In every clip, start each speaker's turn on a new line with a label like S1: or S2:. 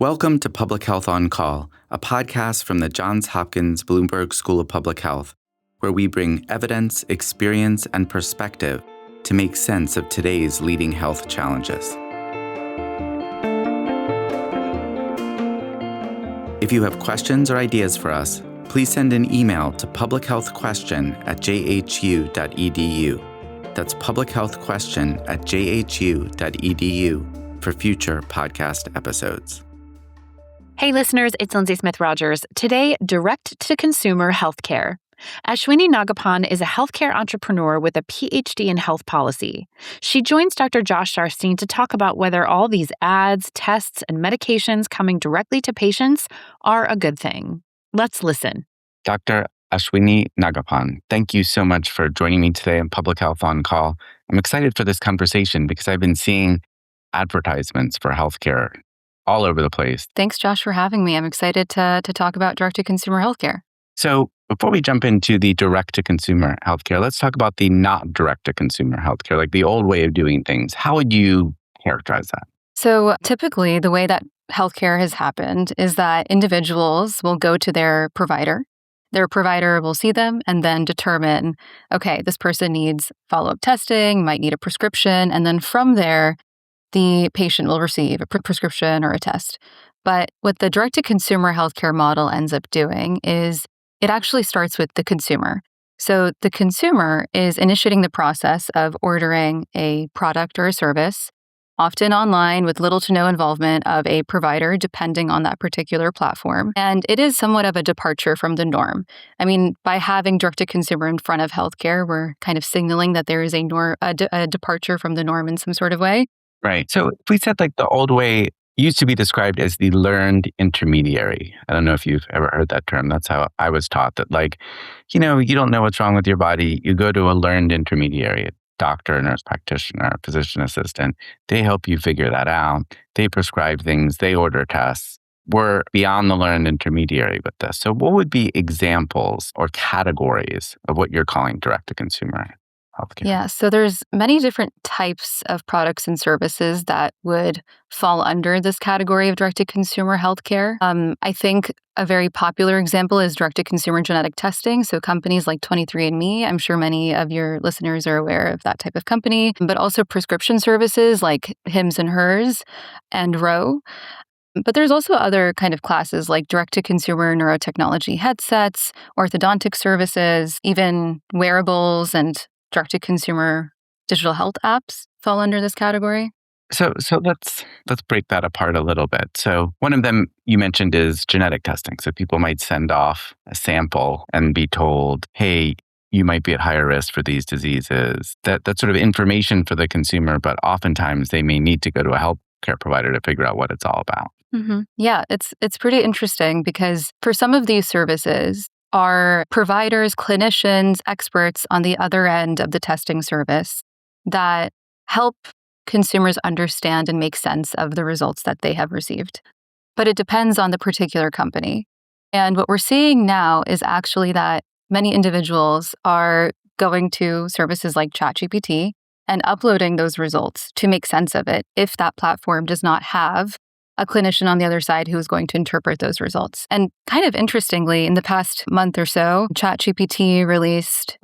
S1: Welcome to Public Health on Call, a podcast from the Johns Hopkins Bloomberg School of Public Health, where we bring evidence, experience, and perspective to make sense of today's leading health challenges. If you have questions or ideas for us, please send an email to publichealthquestion@jhu.edu. That's publichealthquestion@jhu.edu for future podcast episodes.
S2: Hey listeners, it's Lindsay Smith-Rogers. Today, direct-to-consumer healthcare. Ashwini Nagappan is a healthcare entrepreneur with a PhD in health policy. She joins Dr. Josh Sharfstein to talk about whether all these ads, tests, and medications coming directly to patients are a good thing. Let's listen.
S1: Dr. Ashwini Nagappan, thank you so much for joining me today on Public Health on Call. I'm excited for this conversation because I've been seeing advertisements for healthcare all over the place.
S2: Thanks, Josh, for having me. I'm excited to talk about direct-to-consumer healthcare.
S1: So before we jump into the direct-to-consumer healthcare, let's talk about the not direct-to-consumer healthcare, like the old way of doing things. How would you characterize that?
S2: So typically, the way that healthcare has happened is that individuals will go to their provider. Their provider will see them and then determine, okay, this person needs follow-up testing, might need a prescription, and then from there, the patient will receive a prescription or a test. But what the direct-to-consumer healthcare model ends up doing is it actually starts with the consumer. So the consumer is initiating the process of ordering a product or a service, often online with little to no involvement of a provider, depending on that particular platform. And it is somewhat of a departure from the norm. I mean, by having direct-to-consumer in front of healthcare, we're kind of signaling that there is a departure from the norm in some sort of way.
S1: Right. So if we said like the old way used to be described as the learned intermediary. I don't know if you've ever heard that term. That's how I was taught that, like, you don't know what's wrong with your body. You go to a learned intermediary, a doctor, a nurse practitioner, a physician assistant. They help you figure that out. They prescribe things. They order tests. We're beyond the learned intermediary with this. So what would be examples or categories of what you're calling direct-to-consumer healthcare?
S2: Yeah, so there's many different types of products and services that would fall under this category of direct-to-consumer healthcare. I think a very popular example is direct-to-consumer genetic testing. So companies like 23andMe, I'm sure many of your listeners are aware of that type of company, but also prescription services like Hims and Hers and Ro. But there's also other kind of classes like direct-to-consumer neurotechnology headsets, orthodontic services, even wearables and direct-to-consumer digital health apps fall under this category.
S1: So let's break that apart a little bit. So one of them you mentioned is genetic testing. So people might send off a sample and be told, hey, you might be at higher risk for these diseases. That's sort of information for the consumer, but oftentimes they may need to go to a healthcare provider to figure out what it's all about.
S2: Mm-hmm. Yeah, it's pretty interesting because for some of these services, are providers, clinicians, experts on the other end of the testing service that help consumers understand and make sense of the results that they have received. But it depends on the particular company. And what we're seeing now is actually that many individuals are going to services like ChatGPT and uploading those results to make sense of it if that platform does not have a clinician on the other side who is going to interpret those results. And kind of interestingly, in the past month or so, OpenAI released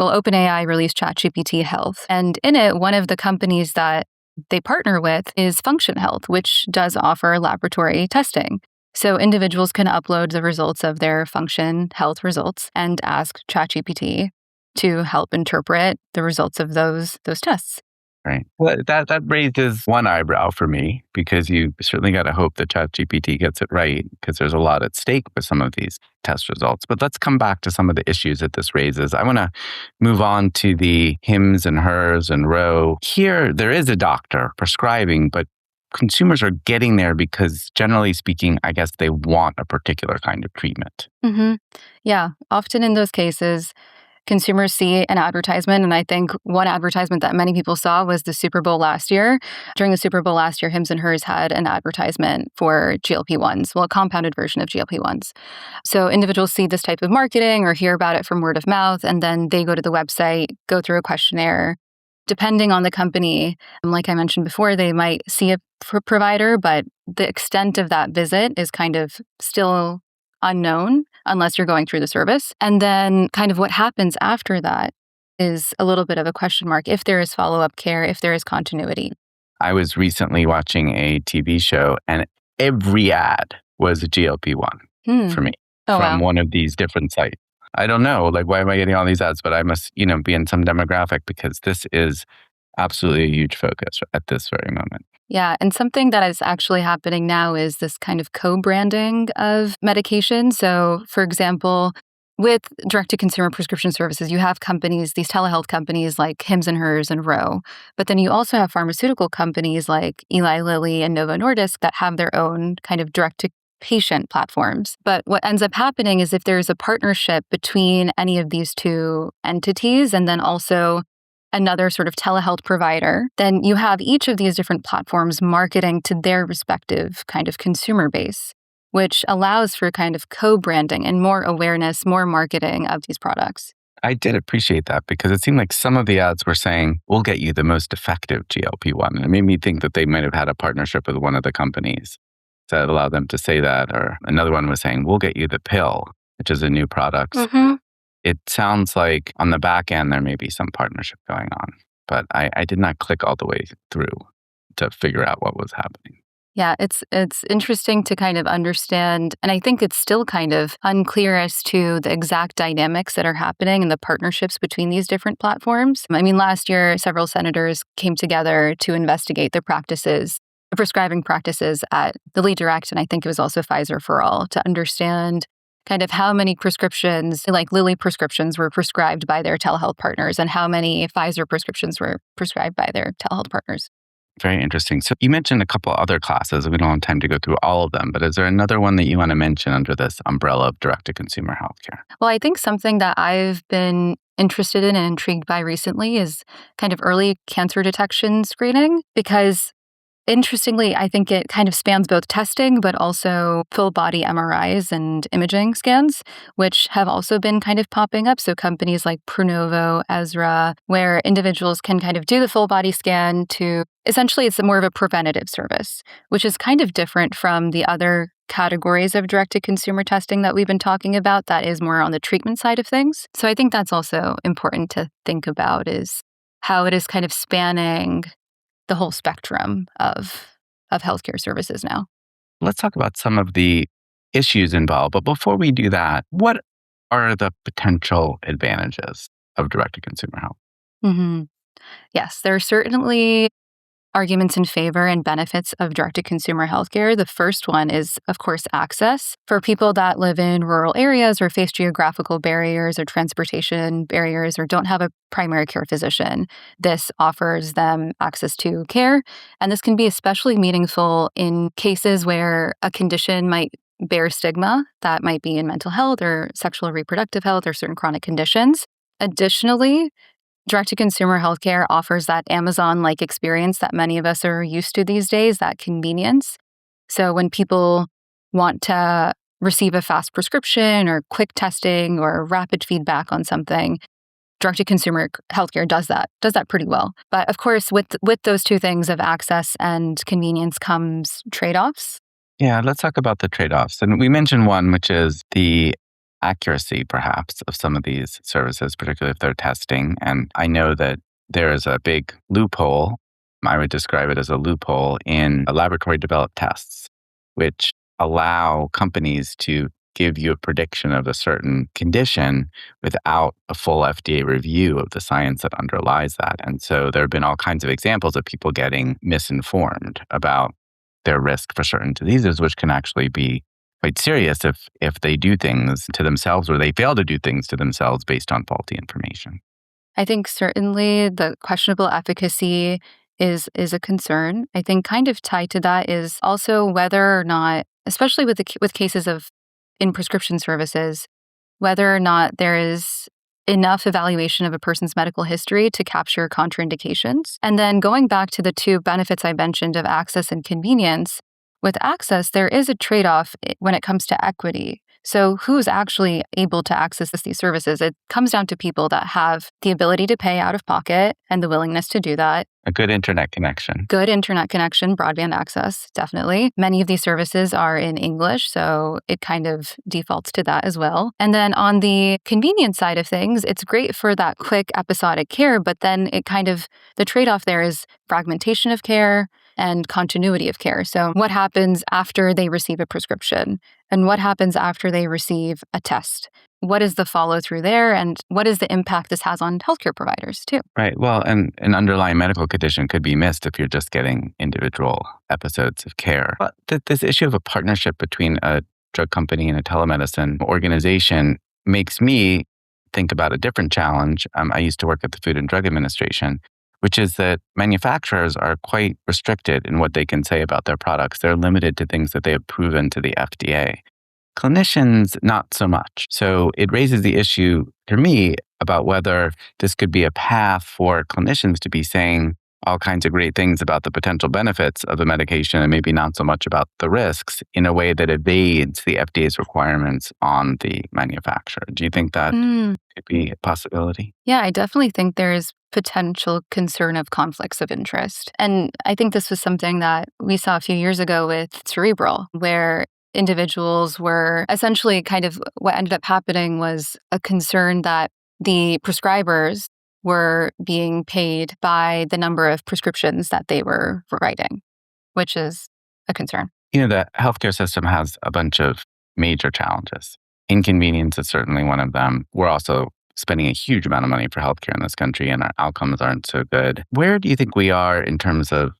S2: ChatGPT Health. And in it, one of the companies that they partner with is Function Health, which does offer laboratory testing. So individuals can upload the results of their Function Health results and ask ChatGPT to help interpret the results of those tests.
S1: Right. Well, that raises one eyebrow for me because you certainly got to hope that ChatGPT gets it right because there's a lot at stake with some of these test results. But let's come back to some of the issues that this raises. I want to move on to the Hims and Hers and Ro. Here, there is a doctor prescribing, but consumers are getting there because generally speaking, I guess they want a particular kind of treatment.
S2: Mm-hmm. Yeah. Often in those cases, consumers see an advertisement, and I think one advertisement that many people saw was the Super Bowl last year. During the Super Bowl last year, Hims and Hers had an advertisement for GLP-1s, well, a compounded version of GLP-1s. So individuals see this type of marketing or hear about it from word of mouth, and then they go to the website, go through a questionnaire, depending on the company, like I mentioned before, they might see a provider, but the extent of that visit is kind of still unknown unless you're going through the service. And then kind of what happens after that is a little bit of a question mark if there is follow-up care, if there is continuity.
S1: I was recently watching a TV show and every ad was a GLP-1 for me from one of these different sites. I don't know, like, why am I getting all these ads? But I must, be in some demographic because this is absolutely a huge focus at this very moment.
S2: Yeah. And something that is actually happening now is this kind of co-branding of medication. So, for example, with direct-to-consumer prescription services, you have companies, these telehealth companies like Hims and Hers and Ro. But then you also have pharmaceutical companies like Eli Lilly and Novo Nordisk that have their own kind of direct-to-patient platforms. But what ends up happening is if there's a partnership between any of these two entities and then also another sort of telehealth provider, then you have each of these different platforms marketing to their respective kind of consumer base, which allows for kind of co-branding and more awareness, more marketing of these products.
S1: I did appreciate that because it seemed like some of the ads were saying, we'll get you the most effective GLP-1. And it made me think that they might have had a partnership with one of the companies that allowed them to say that. Or another one was saying, we'll get you the pill, which is a new product. It sounds like on the back end, there may be some partnership going on, but I did not click all the way through to figure out what was happening.
S2: Yeah, it's interesting to kind of understand, and I think it's still kind of unclear as to the exact dynamics that are happening and the partnerships between these different platforms. I mean, last year, several senators came together to investigate the prescribing practices at the Lead Direct, and I think it was also Pfizer for All, to understand kind of how many prescriptions, like Lilly prescriptions, were prescribed by their telehealth partners and how many Pfizer prescriptions were prescribed by their telehealth partners.
S1: Very interesting. So you mentioned a couple other classes. We don't have time to go through all of them, but is there another one that you want to mention under this umbrella of direct-to-consumer healthcare?
S2: Well, I think something that I've been interested in and intrigued by recently is kind of early cancer detection screening, because interestingly, I think it kind of spans both testing, but also full body MRIs and imaging scans, which have also been kind of popping up. So companies like Pronovo, Ezra, where individuals can kind of do the full body scan to essentially it's more of a preventative service, which is kind of different from the other categories of direct-to-consumer testing that we've been talking about that is more on the treatment side of things. So I think that's also important to think about is how it is kind of spanning the whole spectrum of healthcare services now.
S1: Let's talk about some of the issues involved. But before we do that, what are the potential advantages of direct-to-consumer health?
S2: Yes, there are certainly arguments in favor and benefits of direct-to-consumer healthcare. The first one is, of course, access. For people that live in rural areas or face geographical barriers or transportation barriers or don't have a primary care physician, this offers them access to care. And this can be especially meaningful in cases where a condition might bear stigma that might be in mental health or sexual or reproductive health or certain chronic conditions. Additionally, direct-to-consumer healthcare offers that Amazon-like experience that many of us are used to these days, that convenience. So when people want to receive a fast prescription or quick testing or rapid feedback on something, direct-to-consumer healthcare does that pretty well. But of course, with those two things of access and convenience comes trade-offs.
S1: Yeah, let's talk about the trade-offs. And we mentioned one, which is the accuracy, perhaps, of some of these services, particularly if they're testing. And I know that there is a big loophole. I would describe it as a loophole in laboratory-developed tests, which allow companies to give you a prediction of a certain condition without a full FDA review of the science that underlies that. And so there have been all kinds of examples of people getting misinformed about their risk for certain diseases, which can actually be quite serious if they do things to themselves or they fail to do things to themselves based on faulty information.
S2: I think certainly the questionable efficacy is a concern. I think kind of tied to that is also whether or not, especially with cases of in prescription services, whether or not there is enough evaluation of a person's medical history to capture contraindications. And then going back to the two benefits I mentioned of access and convenience, with access, there is a trade-off when it comes to equity. So who's actually able to access these services? It comes down to people that have the ability to pay out of pocket and the willingness to do that.
S1: A good internet connection.
S2: Good internet connection, broadband access, definitely. Many of these services are in English, so it kind of defaults to that as well. And then on the convenience side of things, it's great for that quick episodic care, but then the trade-off there is fragmentation of care and continuity of care. So what happens after they receive a prescription? And what happens after they receive a test? What is the follow through there? And what is the impact this has on healthcare providers too?
S1: Right. Well, and an underlying medical condition could be missed if you're just getting individual episodes of care. But this issue of a partnership between a drug company and a telemedicine organization makes me think about a different challenge. I used to work at the Food and Drug Administration, which is that manufacturers are quite restricted in what they can say about their products. They're limited to things that they have proven to the FDA. Clinicians, not so much. So it raises the issue for me about whether this could be a path for clinicians to be saying all kinds of great things about the potential benefits of a medication and maybe not so much about the risks in a way that evades the FDA's requirements on the manufacturer. Do you think that could be a possibility?
S2: Yeah, I definitely think there's potential concern of conflicts of interest. And I think this was something that we saw a few years ago with Cerebral, where individuals were essentially what ended up happening was a concern that the prescribers were being paid by the number of prescriptions that they were writing, which is a concern.
S1: The healthcare system has a bunch of major challenges. Inconvenience is certainly one of them. We're also spending a huge amount of money for healthcare in this country, and our outcomes aren't so good. Where do you think we are in terms of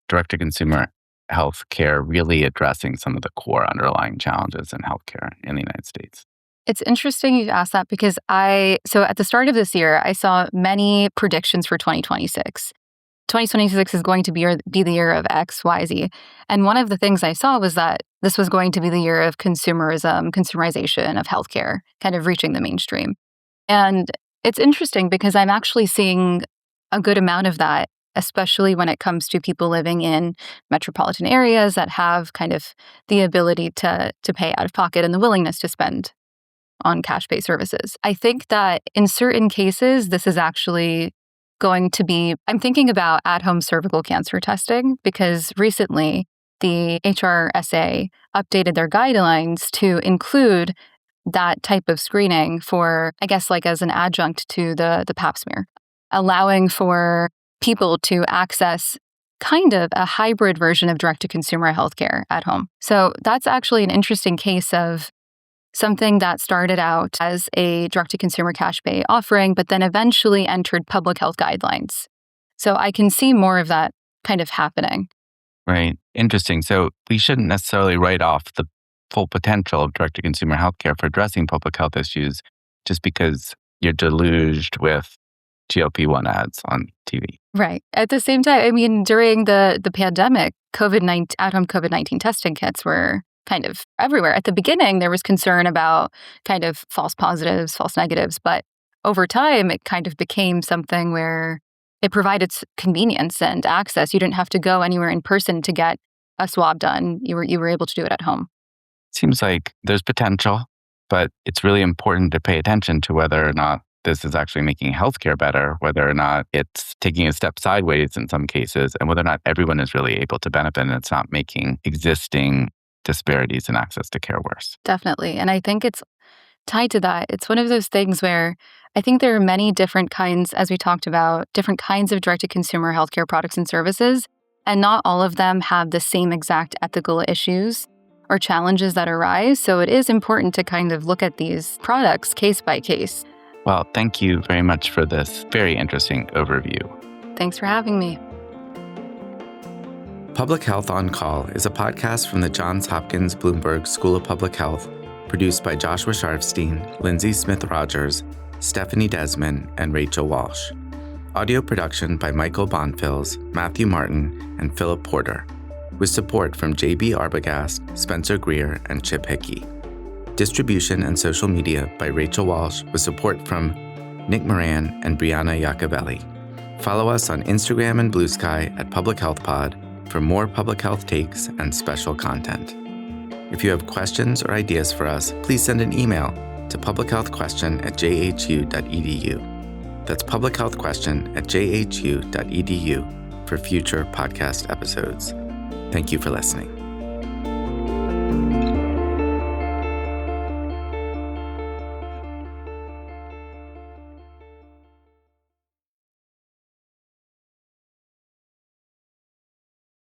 S1: direct-to-consumer healthcare really addressing some of the core underlying challenges in healthcare in the United States?
S2: It's interesting you asked that because so at the start of this year, I saw many predictions for 2026. 2026 is going to be the year of X, Y, Z. And one of the things I saw was that this was going to be the year of consumerization of healthcare, kind of reaching the mainstream. And it's interesting because I'm actually seeing a good amount of that, especially when it comes to people living in metropolitan areas that have kind of the ability to pay out of pocket and the willingness to spend on cash-based services. I think that in certain cases, this is actually going to be, I'm thinking about at-home cervical cancer testing because recently the HRSA updated their guidelines to include that type of screening for, I guess, like as an adjunct to the pap smear, allowing for people to access kind of a hybrid version of direct-to-consumer healthcare at home. So that's actually an interesting case of something that started out as a direct-to-consumer cash pay offering, but then eventually entered public health guidelines. So I can see more of that kind of happening.
S1: Right. Interesting. So we shouldn't necessarily write off the full potential of direct-to-consumer healthcare for addressing public health issues just because you're deluged with GLP-1 ads on TV.
S2: Right. At the same time, I mean, during the pandemic, at-home COVID-19 testing kits were kind of everywhere. At the beginning, there was concern about kind of false positives, false negatives, but over time, it kind of became something where it provided convenience and access. You didn't have to go anywhere in person to get a swab done. You were able to do it at home.
S1: Seems like there's potential, but it's really important to pay attention to whether or not this is actually making healthcare better, whether or not it's taking a step sideways in some cases, and whether or not everyone is really able to benefit and it's not making existing disparities in access to care worse.
S2: Definitely. And I think it's tied to that. It's one of those things where I think there are many different kinds, as we talked about, different kinds of direct-to-consumer healthcare products and services, and not all of them have the same exact ethical issues or challenges that arise. So it is important to kind of look at these products case by case.
S1: Well, thank you very much for this very interesting overview.
S2: Thanks for having me.
S1: Public Health on Call is a podcast from the Johns Hopkins Bloomberg School of Public Health, produced by Joshua Sharfstein, Lindsay Smith-Rogers, Stephanie Desmond, and Rachel Walsh. Audio production by Michael Bonfils, Matthew Martin, and Philip Porter, with support from J.B. Arbogast, Spencer Greer, and Chip Hickey. Distribution and social media by Rachel Walsh, with support from Nick Moran and Brianna Iacobelli. Follow us on Instagram and Blue Sky at Public Health Pod for more public health takes and special content. If you have questions or ideas for us, please send an email to publichealthquestion@jhu.edu. That's publichealthquestion@jhu.edu for future podcast episodes. Thank you for listening.